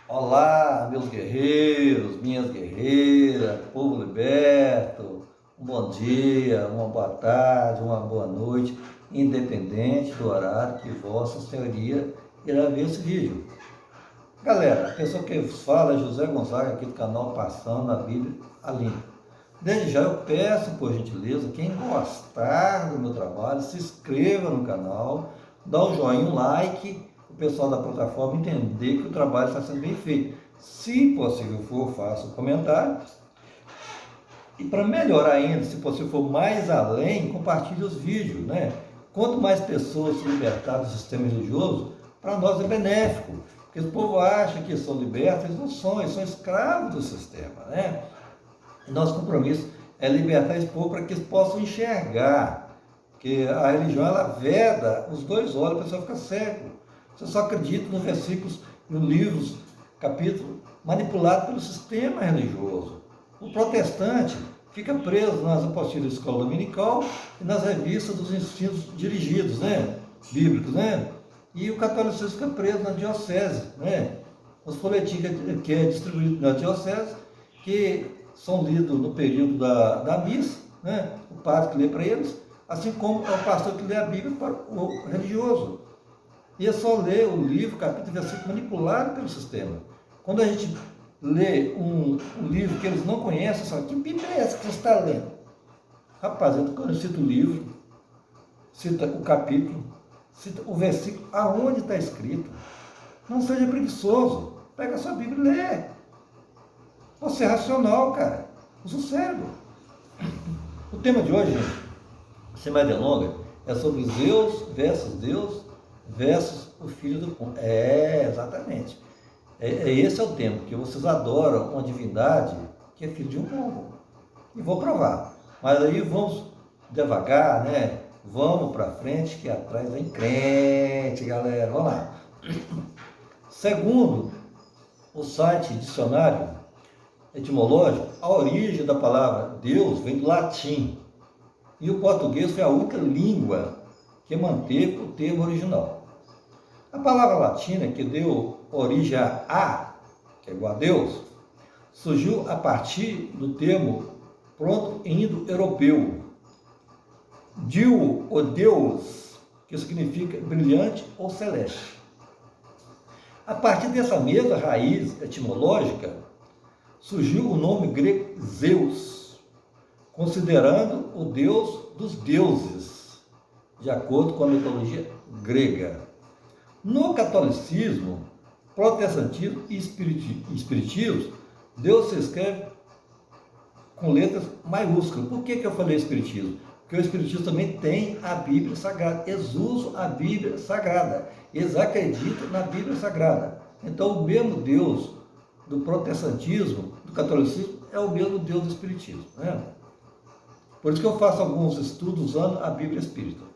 Olá, meus guerreiros, minhas guerreiras, povo liberto, um bom dia, uma boa tarde, uma boa noite, independente do horário que Vossa Senhoria irá ver esse vídeo. Galera, a pessoa que fala é José Gonzaga, aqui do canal Passando a Bíblia a Limpo. Desde já eu peço, por gentileza, quem gostar do meu trabalho, se inscreva no canal, dá um joinha, um like, o pessoal da plataforma entender que o trabalho está sendo bem feito. Se possível for, faça um comentário. E para melhorar ainda, se possível for mais além, compartilhe os vídeos, né? Quanto mais pessoas se libertarem do sistema religioso, para nós é benéfico. Porque o povo acha que são libertos, eles não são, eles são escravos do sistema, né? Nosso compromisso é libertar esse povo para que eles possam enxergar, que a religião ela veda os dois olhos, a pessoa fica cego. Você só acredita nos versículos, nos livros, capítulos manipulados pelo sistema religioso. O protestante fica preso nas apostilas da escola dominical e nas revistas dos ensinos dirigidos, né? Bíblicos, né? E o catolicismo fica preso na diocese, né? Os folhetins que é distribuído na diocese, que são lidos no período da missa, né? O padre que lê para eles, assim como é o pastor que lê a Bíblia para o religioso. E é só ler o livro, capítulo e versículo manipulado pelo sistema. Quando a gente lê um livro que eles não conhecem, só que Bíblia é essa que você está lendo? Rapaz, quando eu cito o livro, cita o capítulo, cita o versículo, aonde está escrito. Não seja preguiçoso. Pega a sua Bíblia e lê. Você é racional, cara. Usa o cérebro. O tema de hoje, gente, sem mais delongas, é sobre Deus versus o Filho do Povo. Exatamente. Esse é o tema, porque vocês adoram uma divindade que é filho de um povo. E vou provar. Mas aí vamos devagar, né? Vamos para frente, que atrás vem crente, galera. Vamos lá. Segundo o site dicionário etimológico, a origem da palavra Deus vem do latim. E o português foi a única língua que manteve o termo original. A palavra latina, que deu origem a, que é igual a Deus, surgiu a partir do termo proto-indo-europeu, Dio ou Deus, que significa brilhante ou celeste. A partir dessa mesma raiz etimológica, surgiu o nome grego Zeus, considerando o deus dos deuses, de acordo com a mitologia grega. No catolicismo, protestantismo e espiritismo, Deus se escreve com letras maiúsculas. Por que eu falei espiritismo? Porque o espiritismo também tem a Bíblia Sagrada. Eles usam a Bíblia Sagrada. Eles acreditam na Bíblia Sagrada. Então, o mesmo Deus do protestantismo, do catolicismo, é o mesmo Deus do espiritismo, né? Por isso que eu faço alguns estudos usando a Bíblia Espírita.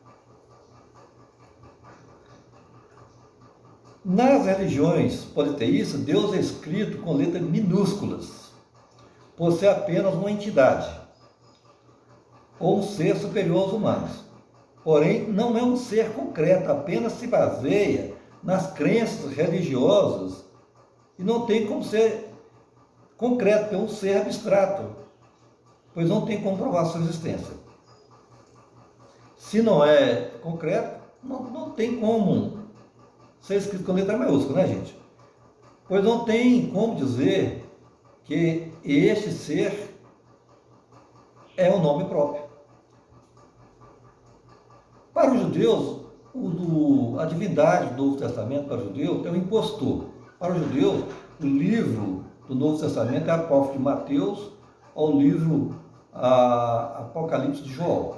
Nas religiões politeístas, Deus é escrito com letras minúsculas, por ser apenas uma entidade, ou um ser superior aos humanos. Porém, não é um ser concreto, apenas se baseia nas crenças religiosas e não tem como ser concreto, é um ser abstrato, pois não tem como provar sua existência. Se não é concreto, não tem como ser escrito com letra maiúscula, né, gente? Pois não tem como dizer que este ser é um nome próprio. Para os judeus, a divindade do Novo Testamento para os judeus é o impostor. Para os judeus, o livro do Novo Testamento é Apócrifo de Mateus ao livro Apocalipse de João.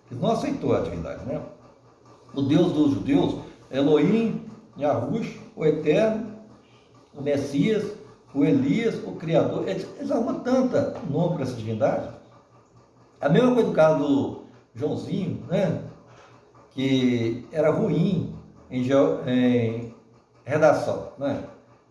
Ele não aceitou a divindade, né? O Deus dos judeus é Elohim, Yahush, o Eterno, o Messias, o Elias, o Criador. Eles arrumam tanta nome para essa divindade. A mesma coisa do caso do Joãozinho, né? Que era ruim em redação, né?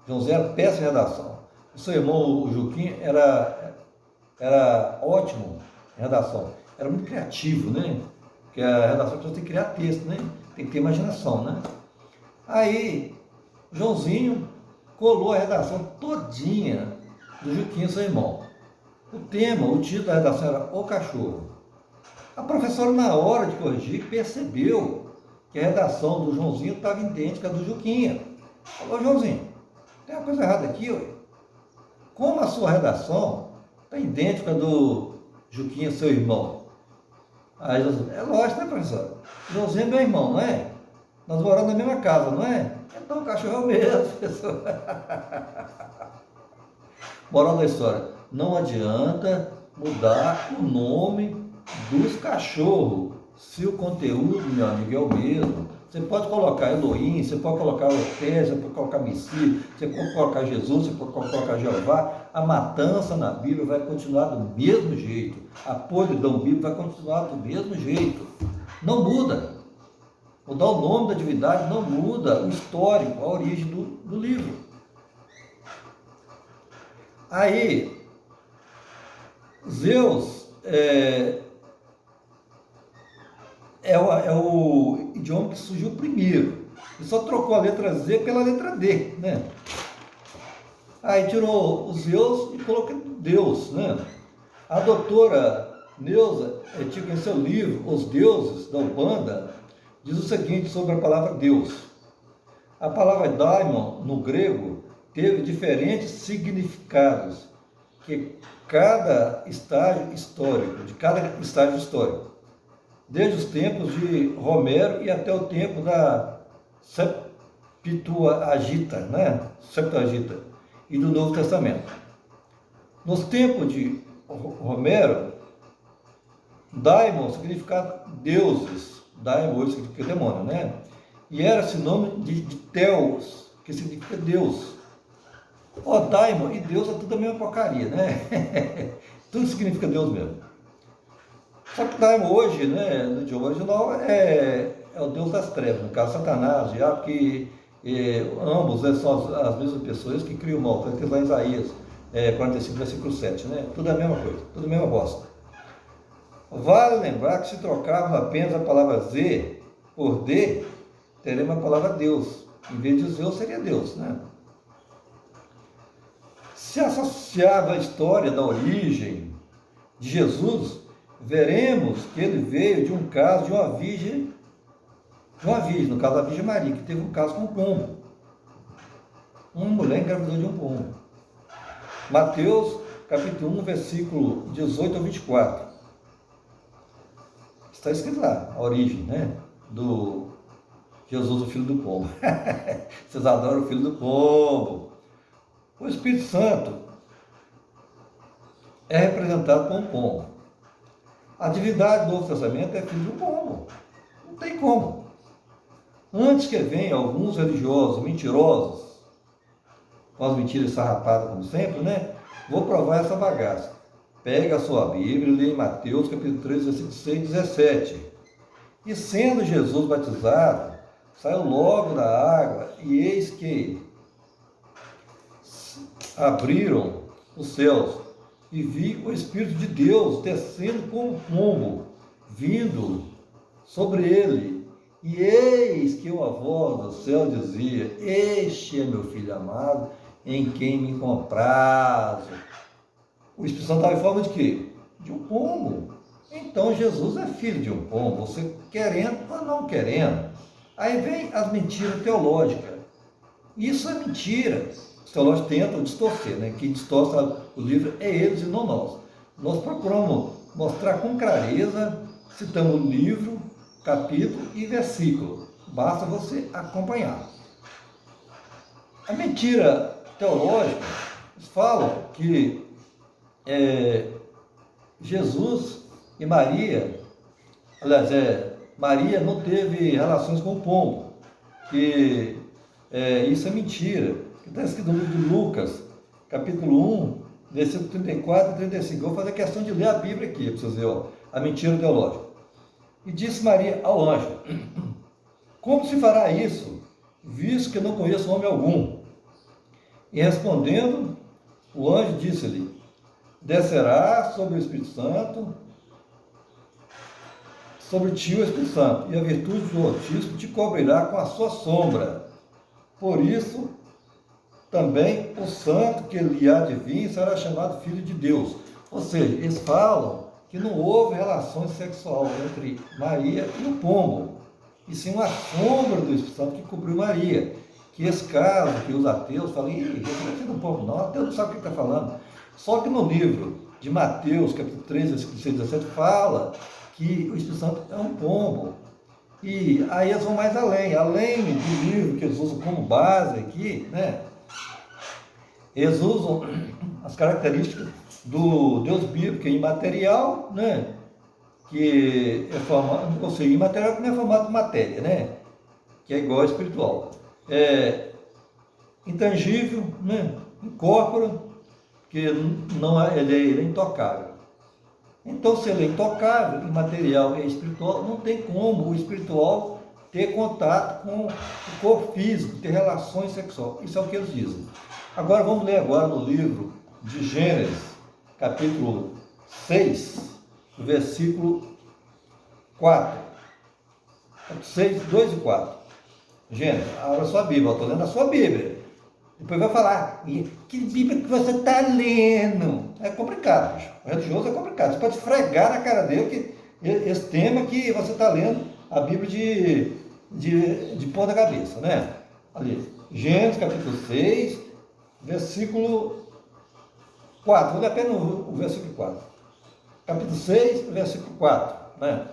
Joãozinho era péssimo em redação. O seu irmão, o Juquinho, era ótimo em redação. Era muito criativo, né? Porque a redação a pessoa tem que criar texto, né? Tem que ter imaginação, né? Aí, Joãozinho colou a redação todinha do Juquinha, seu irmão. O tema, o título da redação era O Cachorro. A professora, na hora de corrigir, percebeu que a redação do Joãozinho estava idêntica à do Juquinha. Falou: Joãozinho, tem uma coisa errada aqui, ué. Como a sua redação está idêntica à do Juquinha, seu irmão? Aí Joãozinho: é lógico, né, professora? Joãozinho é meu irmão, não é? Nós moramos na mesma casa, não é? Então o cachorro é o mesmo, professor. Moral da história: não adianta mudar o nome dos cachorros, se o conteúdo, meu amigo, é o mesmo. Você pode colocar Elohim, você pode colocar Otéia, você pode colocar Messias, você pode colocar Jesus, você pode colocar Jeová. A matança na Bíblia vai continuar do mesmo jeito. A podridão bíblica vai continuar do mesmo jeito. Não muda. Mudar o nome da divindade não muda o histórico, a origem do livro. Aí, Zeus é o idioma que surgiu primeiro. Ele só trocou a letra Z pela letra D, né? Aí tirou o Zeus e colocou Deus, né? A doutora Neuza, em seu livro Os Deuses da Umbanda, diz o seguinte sobre a palavra Deus. A palavra daimon, no grego, teve diferentes significados que cada estágio histórico, desde os tempos de Homero e até o tempo da Septuaginta, né? Septuaginta e do Novo Testamento. Nos tempos de Homero, daimon significava deuses, daimon hoje significa demônio, né? E era sinônimo de Theos, que significa Deus. Daimon e Deus é tudo a mesma porcaria, né? Tudo significa Deus mesmo. Só que Daimon hoje, né, no idioma original, é o Deus das trevas, no caso Satanás, diabo, que ambos, né, são as mesmas pessoas que criam o mal. Está escrito lá em Isaías 45, versículo 7, né? Tudo é a mesma coisa, tudo a mesma bosta. Vale lembrar que se trocarmos apenas a palavra Z por D, teremos a palavra Deus. Em vez de Zeus, seria Deus, né? Se associava a história da origem de Jesus, veremos que ele veio de um caso de uma virgem, no caso da Virgem Maria, que teve um caso com um pombo. Uma mulher engravidou de um pombo. Mateus, capítulo 1, versículo 18 ao 24. Está escrito lá, a origem, né, do Jesus, o filho do pombo. Vocês adoram o filho do pombo. O Espírito Santo é representado por um pombo. A divindade do Novo Testamento é filho de um pombo. Não tem como. Antes que venham alguns religiosos mentirosos, com as mentiras sarrapadas como sempre, né? Vou provar essa bagaça. Pega a sua Bíblia e lê em Mateus capítulo 3, versículo 6 e 17. E sendo Jesus batizado, saiu logo da água, e eis que abriram os céus, e vi o Espírito de Deus descendo como um pombo, vindo sobre ele. E eis que uma voz do céu dizia: este é meu filho amado, em quem me comprazo. O Espírito Santo estava em forma de quê? De um pombo. Então Jesus é filho de um pombo, você querendo ou não querendo. Aí vem as mentiras teológicas. Isso é mentira. Os teólogos tentam distorcer, né? Quem distorce o livro é eles e não nós. Nós procuramos mostrar com clareza, citamos o livro, capítulo e versículo. Basta você acompanhar. A mentira teológica, eles falam que Jesus e Maria, aliás, Maria não teve relações com o pombo, que isso é mentira. Está escrito no livro de Lucas, capítulo 1, versículo 34 e 35. Eu vou fazer questão de ler a Bíblia aqui, para vocês verem, a mentira teológica. E disse Maria ao anjo: como se fará isso, visto que não conheço homem algum? E respondendo, o anjo disse-lhe: descerá sobre o Espírito Santo, sobre ti o Espírito Santo, e a virtude do Altíssimo te cobrirá com a sua sombra. Por isso também o santo que lhe há de vir será chamado Filho de Deus. Ou seja, eles falam que não houve relações sexuais entre Maria e o pombo, e sim uma sombra do Espírito Santo que cobriu Maria. Que esse caso, que os ateus falam, ih, não é filho do pombo não, Deus não sabe o que está falando. Só que no livro de Mateus, capítulo 3, versículo 6 e 17, fala que o Espírito Santo é um pombo. E aí eles vão mais além do livro que eles usam como base aqui, né? Eles usam as características do Deus bíblico, que é imaterial, né? Que é formado, ou seja, imaterial que não é formado de matéria, né? Que é igual ao espiritual. É intangível, né? Incorpóreo, que não é, ele é intocável. Então, se ele é intocável, imaterial e espiritual, não tem como o espiritual ter contato com o corpo físico, ter relações sexuais. Isso é o que eles dizem. Agora, vamos ler agora no livro de Gênesis, capítulo 6, versículo 4. 6, 2 e 4. Gênesis, abra sua Bíblia, eu estou lendo a sua Bíblia. Depois vai falar, que Bíblia que você está lendo? É complicado, bicho. O religioso é complicado. Você pode esfregar na cara dele que esse tema que você está lendo a Bíblia de ponta cabeça, né? Ali, Gênesis capítulo 6, versículo 4. Vou ler apenas o versículo 4. Capítulo 6, versículo 4, né?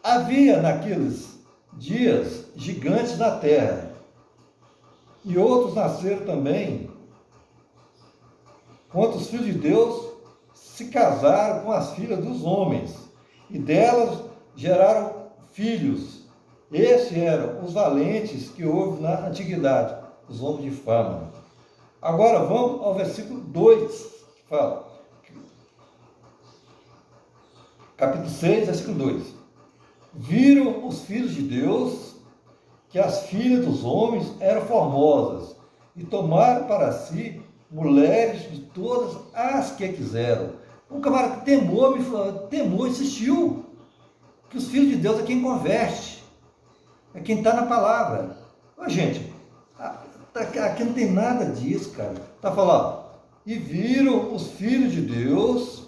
Havia naqueles dias gigantes na terra, e outros nasceram também, quando os filhos de Deus se casaram com as filhas dos homens, e delas geraram filhos. Esses eram os valentes que houve na antiguidade, os homens de fama. Agora vamos ao versículo 2, que fala, capítulo 6, versículo 2. Viram os filhos de Deus que as filhas dos homens eram formosas, e tomaram para si mulheres de todas as que quiseram. Um camarada que temor, insistiu, que os filhos de Deus é quem converte, é quem está na palavra. Ô, gente, aqui não tem nada disso, cara. Está falando, e viram os filhos de Deus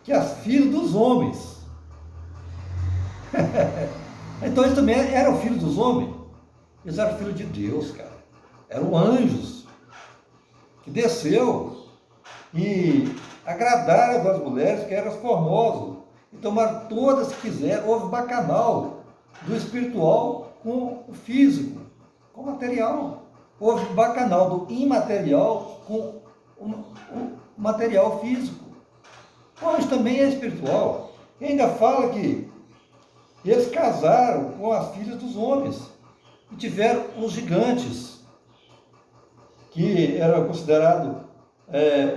que as filhas dos homens. Então eles também eram filhos dos homens. Eles eram filhos de Deus, cara. Eram anjos que desceu e agradaram as mulheres que eram formosas e tomaram todas que quiseram. Houve bacanal do espiritual com o físico, com o material. Houve bacanal do imaterial com o material físico. O anjo também é espiritual. E ainda fala que eles casaram com as filhas dos homens e tiveram os gigantes, que eram considerados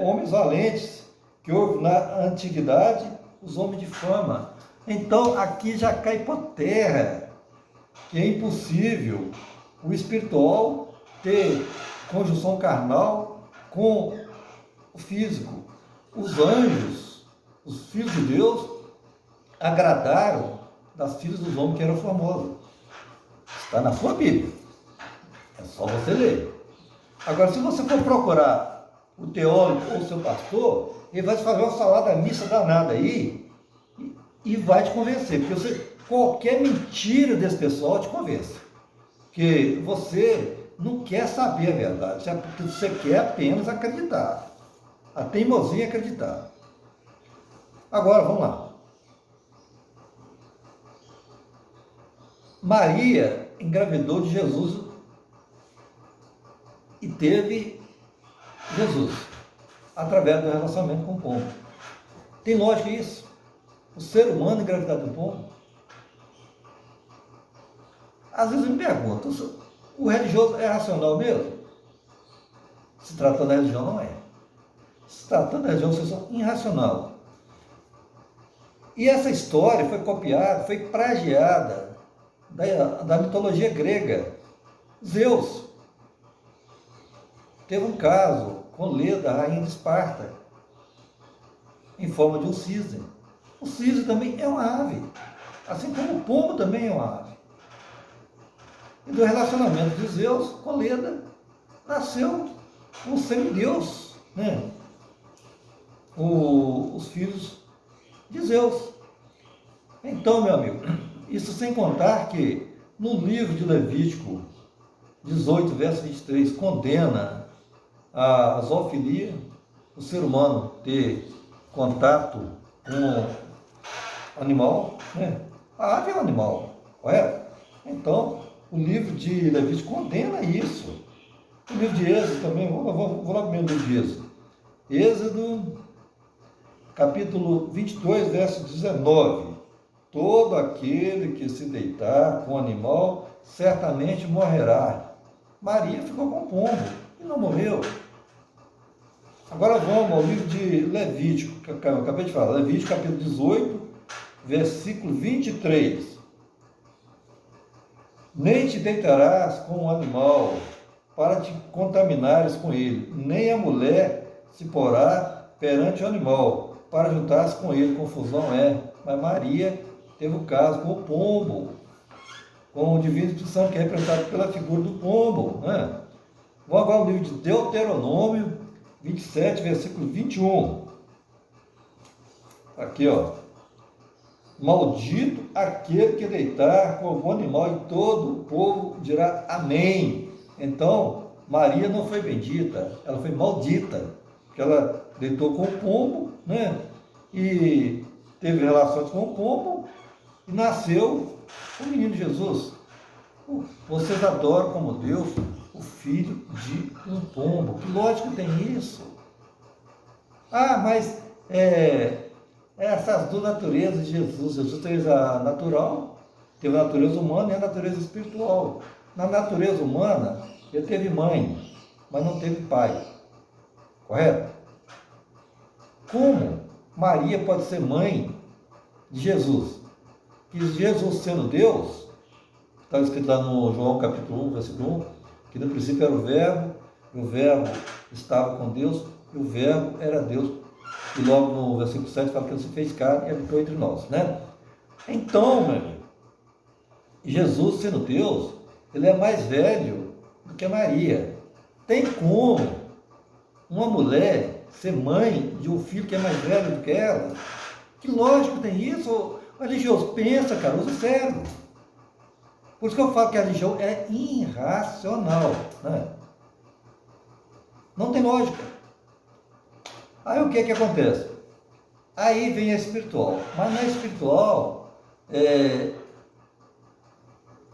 homens valentes, que houve na antiguidade os homens de fama. Então aqui já cai por terra que é impossível o espiritual ter conjunção carnal com o físico. Os anjos, os filhos de Deus, agradaram das filhas dos homens que eram famosos. Está na sua Bíblia. É só você ler. Agora, se você for procurar o teólogo ou o seu pastor, ele vai fazer uma salada mista danada aí e vai te convencer. Porque qualquer mentira desse pessoal te convence. Porque você não quer saber a verdade. Você quer apenas acreditar. A teimosia é acreditar. Agora, vamos lá. Maria engravidou de Jesus e teve Jesus através do relacionamento com o pombo. Tem lógica isso? O ser humano engravidar de um pombo? Às vezes me perguntam, o religioso é racional mesmo? Se tratando da religião, não é. Se tratando da religião, vocês são irracional. E essa história foi copiada, foi plagiada da mitologia grega. Zeus teve um caso com Leda, a rainha de Esparta, em forma de um cisne. O cisne também é uma ave, assim como o pombo também é uma ave. E do relacionamento de Zeus com Leda, nasceu um semideus, né? Os filhos de Zeus. Então, meu amigo, isso sem contar que no livro de Levítico 18, verso 23, condena a zoofilia, o ser humano ter contato com animal, né? A ave é um animal, correto? Então, o livro de Levítico condena isso. O livro de Êxodo também, vou lá comigo no livro de Êxodo. Êxodo, capítulo 22, verso 19. Todo aquele que se deitar com o animal, certamente morrerá. Maria ficou com o pombo e não morreu. Agora vamos ao livro de Levítico, que eu acabei de falar. Levítico, capítulo 18, versículo 23. Nem te deitarás com o animal, para te contaminares com ele, nem a mulher se porá perante o animal, para juntar-se com ele. Confusão é. Mas Maria teve o caso com o pombo, com o divino Espírito Santo, que é representado pela figura do pombo, né? Vamos agora ao livro de Deuteronômio 27, versículo 21. Aqui, ó. Maldito aquele que deitar com algum animal, e todo o povo dirá amém. Então, Maria não foi bendita, ela foi maldita, porque ela deitou com o pombo, né? E teve relações com o pombo, e nasceu o menino Jesus. Vocês adoram como Deus o filho de um pombo. Que lógico tem isso? Ah, mas essas duas naturezas de Jesus. Jesus teve a natural, teve a natureza humana e a natureza espiritual. Na natureza humana, ele teve mãe, mas não teve pai. Correto? Como Maria pode ser mãe de Jesus? Que Jesus, sendo Deus, está escrito lá no João capítulo 1, versículo 1, que no princípio era o Verbo, e o Verbo estava com Deus, e o Verbo era Deus. E logo no versículo 7 fala que ele se fez carne e habitou entre nós, né? Então, meu amigo, Jesus, sendo Deus, ele é mais velho do que Maria. Tem como uma mulher ser mãe de um filho que é mais velho do que ela? Que lógico tem isso? O religioso pensa, cara, usa o cérebro. Por isso que eu falo que a religião é irracional, né? Não tem lógica. Aí o que acontece? Aí vem a espiritual. Mas na espiritual,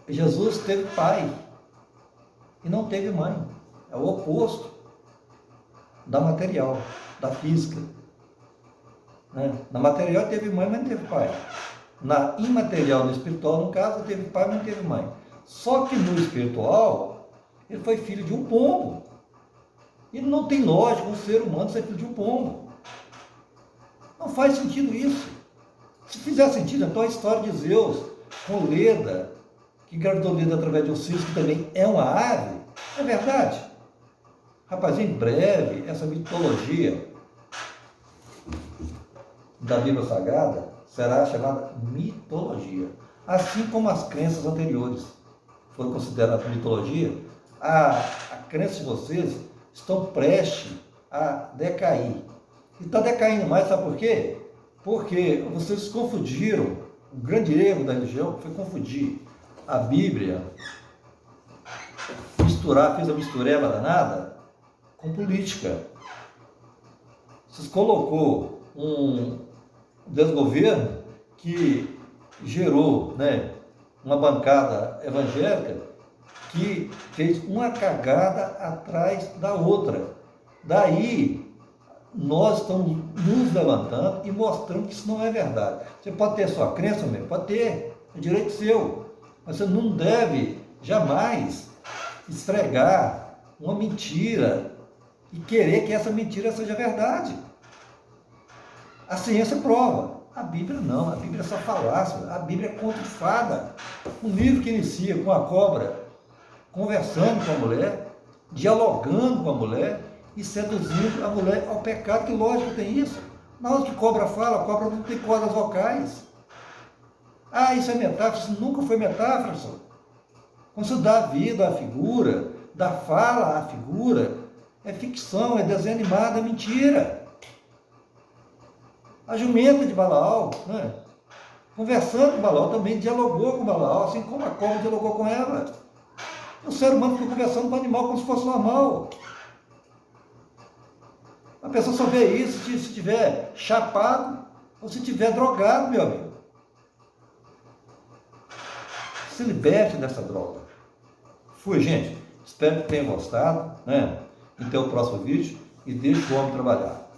Jesus teve pai e não teve mãe. É o oposto da material, da física. Né? Na material teve mãe, mas não teve pai. Na imaterial, no espiritual, no caso, teve pai, mas não teve mãe. Só que no espiritual, ele foi filho de um pombo. E não tem lógica um ser humano ser filho de um pombo. Não faz sentido isso. Se fizer sentido, então a história de Zeus com Leda, que engravidou Leda através de um cisne, que também é uma ave, é verdade. Rapaz, em breve, essa mitologia da Bíblia Sagrada será chamada mitologia. Assim como as crenças anteriores foram consideradas mitologia, a crença de vocês estão prestes a decair. E está decaindo mais, sabe por quê? Porque vocês confundiram, o grande erro da religião foi confundir a Bíblia, fez a mistureba danada com política. Vocês colocou um desgoverno que gerou, né, uma bancada evangélica que fez uma cagada atrás da outra. Daí, nós estamos nos levantando e mostrando que isso não é verdade. Você pode ter sua crença mesmo, pode ter, é direito seu, mas você não deve jamais esfregar uma mentira e querer que essa mentira seja verdade. A ciência prova, a Bíblia não, a Bíblia é só falácia, a Bíblia é conto de fada. Um livro que inicia com a cobra conversando com a mulher, dialogando com a mulher e seduzindo a mulher ao pecado. Que lógico tem isso? Na hora que cobra fala, a cobra não tem cordas vocais. Ah, isso é metáfora, isso nunca foi metáfora, senhor. Quando você dá vida à figura da fala à figura, é ficção, é desenho animado, é mentira. A jumenta de Balaão, né? Conversando com Balaão, também dialogou com Balaão, assim como a cobra dialogou com ela. O ser humano fica conversando com o animal como se fosse normal. A pessoa só vê isso se estiver chapado ou se estiver drogado, meu amigo. Se liberte dessa droga. Fui, gente. Espero que tenham gostado, né? Até o próximo vídeo e deixe o homem trabalhar.